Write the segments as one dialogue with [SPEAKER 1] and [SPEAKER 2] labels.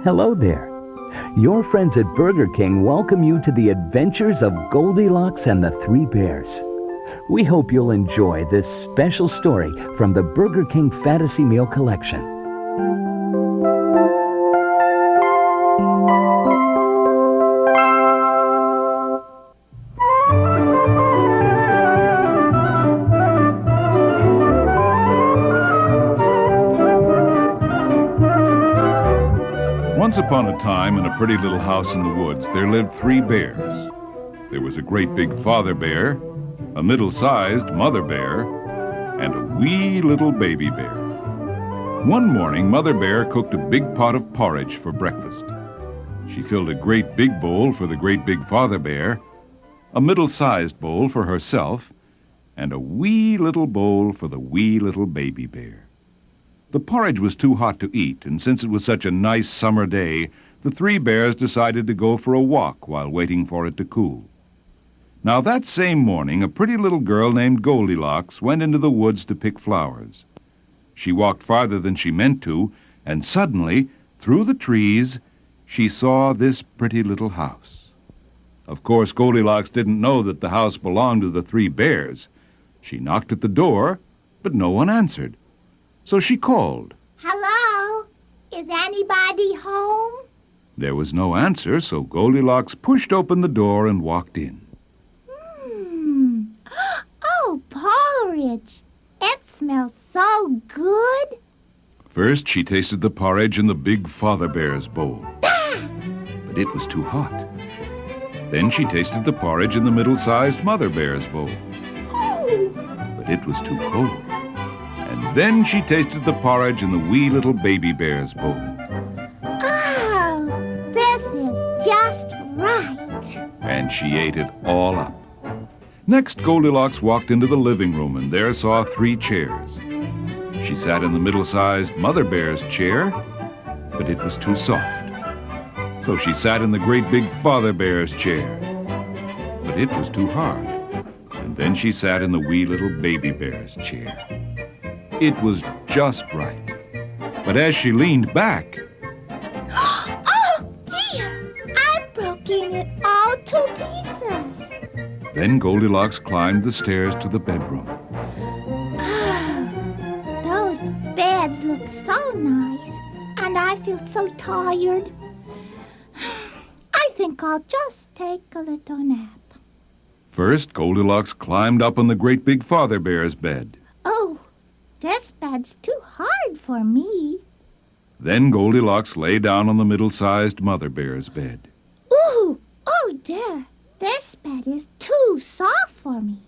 [SPEAKER 1] Hello there. Your friends at Burger King welcome you to the adventures of Goldilocks and the Three Bears. We hope you'll enjoy this special story from the Burger King Fantasy Meal Collection.
[SPEAKER 2] Once upon a time, in a pretty little house in the woods, there lived three bears. There was a great big father bear, a middle-sized mother bear, and a wee little baby bear. One morning, Mother Bear cooked a big pot of porridge for breakfast. She filled a great big bowl for the great big father bear, a middle-sized bowl for herself, and a wee little bowl for the wee little baby bear. The porridge was too hot to eat, and since it was such a nice summer day, the three bears decided to go for a walk while waiting for it to cool. Now that same morning, a pretty little girl named Goldilocks went into the woods to pick flowers. She walked farther than she meant to, and suddenly, through the trees, she saw this pretty little house. Of course, Goldilocks didn't know that the house belonged to the three bears. She knocked at the door, but no one answered. So she called.
[SPEAKER 3] Hello? Is anybody home?
[SPEAKER 2] There was no answer, so Goldilocks pushed open the door and walked in.
[SPEAKER 3] Oh, porridge. It smells so good.
[SPEAKER 2] First, she tasted the porridge in the big father bear's bowl. But it was too hot. Then she tasted the porridge in the middle-sized mother bear's bowl.
[SPEAKER 3] Oh,
[SPEAKER 2] But it was too cold. And then she tasted the porridge in the wee little baby bear's bowl.
[SPEAKER 3] oh, this is just right.
[SPEAKER 2] And she ate it all up. Next, Goldilocks walked into the living room and there saw three chairs. She sat in the middle-sized mother bear's chair, but it was too soft. So she sat in the great big father bear's chair, but it was too hard. And then she sat in the wee little baby bear's chair. It was just right. But as she leaned back,
[SPEAKER 3] Oh, dear. I've broken it all to pieces.
[SPEAKER 2] then Goldilocks climbed the stairs to the bedroom.
[SPEAKER 3] Those beds look so nice, and I feel so tired. I think I'll just take a little nap.
[SPEAKER 2] First, Goldilocks climbed up on the great big father bear's bed.
[SPEAKER 3] Oh, this bed's too hard for me.
[SPEAKER 2] Then Goldilocks lay down on the middle-sized mother bear's bed.
[SPEAKER 3] Ooh, oh dear, this bed is too soft for me.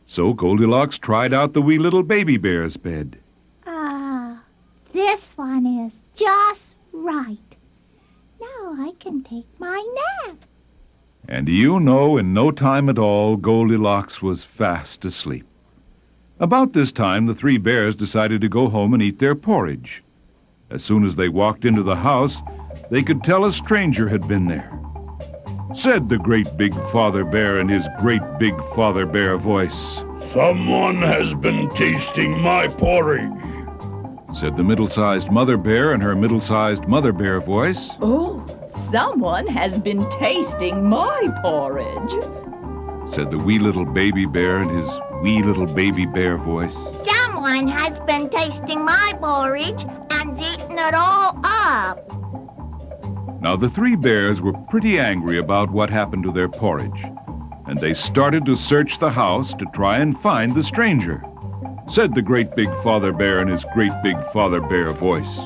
[SPEAKER 2] So Goldilocks tried out the wee little baby bear's bed.
[SPEAKER 3] This one is just right. Now I can take my nap.
[SPEAKER 2] And do you know, in no time at all, Goldilocks was fast asleep. About this time, the three bears decided to go home and eat their porridge. As soon as they walked into the house, they could tell a stranger had been there. Said the great big father bear in his great big father bear voice.
[SPEAKER 4] Someone has been tasting my porridge.
[SPEAKER 2] Said the middle-sized mother bear in her middle-sized mother bear voice.
[SPEAKER 5] Oh, someone has been tasting my porridge.
[SPEAKER 2] Said the wee little baby bear in his wee little baby bear voice.
[SPEAKER 3] Someone has been tasting my porridge and eaten it all up.
[SPEAKER 2] Now the three bears were pretty angry about what happened to their porridge, and they started to search the house to try and find the stranger. Said the great big father bear in his great big father bear voice.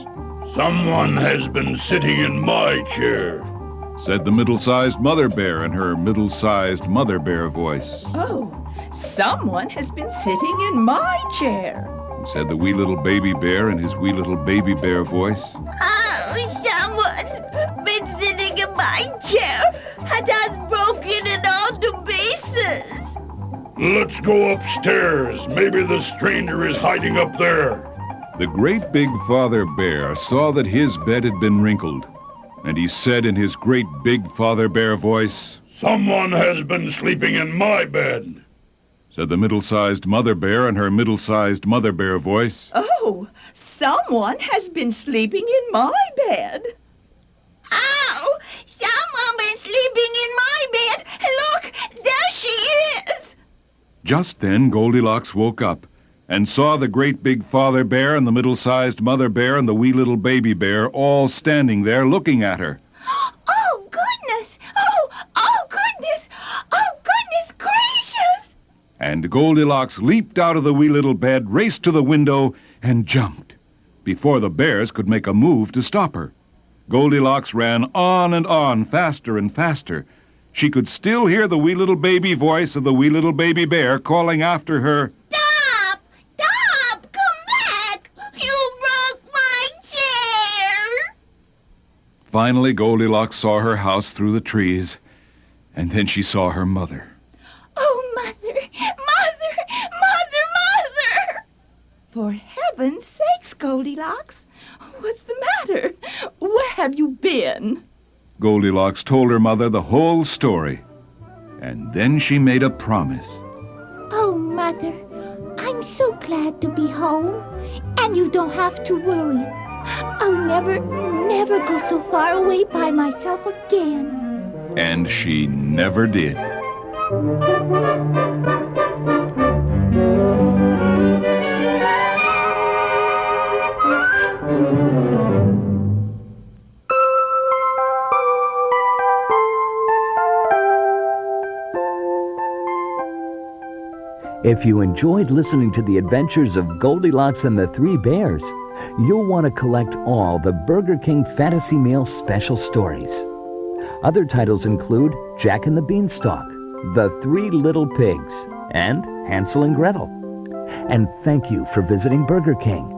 [SPEAKER 4] Someone has been sitting in my chair.
[SPEAKER 2] Said the middle-sized mother bear in her middle-sized mother bear voice.
[SPEAKER 5] Oh, someone has been sitting in my chair.
[SPEAKER 2] Said the wee little baby bear in his wee little baby bear voice.
[SPEAKER 3] Oh, someone's been sitting in my chair and has broken it all to pieces.
[SPEAKER 4] Let's go upstairs. Maybe the stranger is hiding up there.
[SPEAKER 2] The great big father bear saw that his bed had been wrinkled, and he said in his great big father bear voice,
[SPEAKER 4] Someone has been sleeping in my bed.
[SPEAKER 2] Said the middle-sized mother bear in her middle-sized mother bear voice.
[SPEAKER 5] Oh, someone has been sleeping in my bed.
[SPEAKER 3] Ow! Someone been sleeping in my bed. Look, there she is.
[SPEAKER 2] Just then Goldilocks woke up and saw the great big father bear and the middle-sized mother bear and the wee little baby bear all standing there looking at her.
[SPEAKER 3] Oh, goodness! Oh, goodness! Oh, goodness gracious!
[SPEAKER 2] And Goldilocks leaped out of the wee little bed, raced to the window, and jumped before the bears could make a move to stop her. Goldilocks ran on and on, faster and faster. She could still hear the wee little baby voice of the wee little baby bear calling after her.
[SPEAKER 3] Stop! Stop! Come back! You broke my chair!
[SPEAKER 2] Finally, Goldilocks saw her house through the trees, and then she saw her mother.
[SPEAKER 3] Oh, Mother! Mother! Mother! Mother!
[SPEAKER 5] For heaven's sakes, Goldilocks, what's the matter? Where have you been?
[SPEAKER 2] Goldilocks told her mother the whole story, and then she made a promise.
[SPEAKER 3] Oh, Mother, I'm so glad to be home, and you don't have to worry. I'll never go so far away by myself again.
[SPEAKER 2] And she never did.
[SPEAKER 1] If you enjoyed listening to the adventures of Goldilocks and the Three Bears, you'll want to collect all the Burger King Fantasy Meal special stories. Other titles include Jack and the Beanstalk, The Three Little Pigs, and Hansel and Gretel. And thank you for visiting Burger King.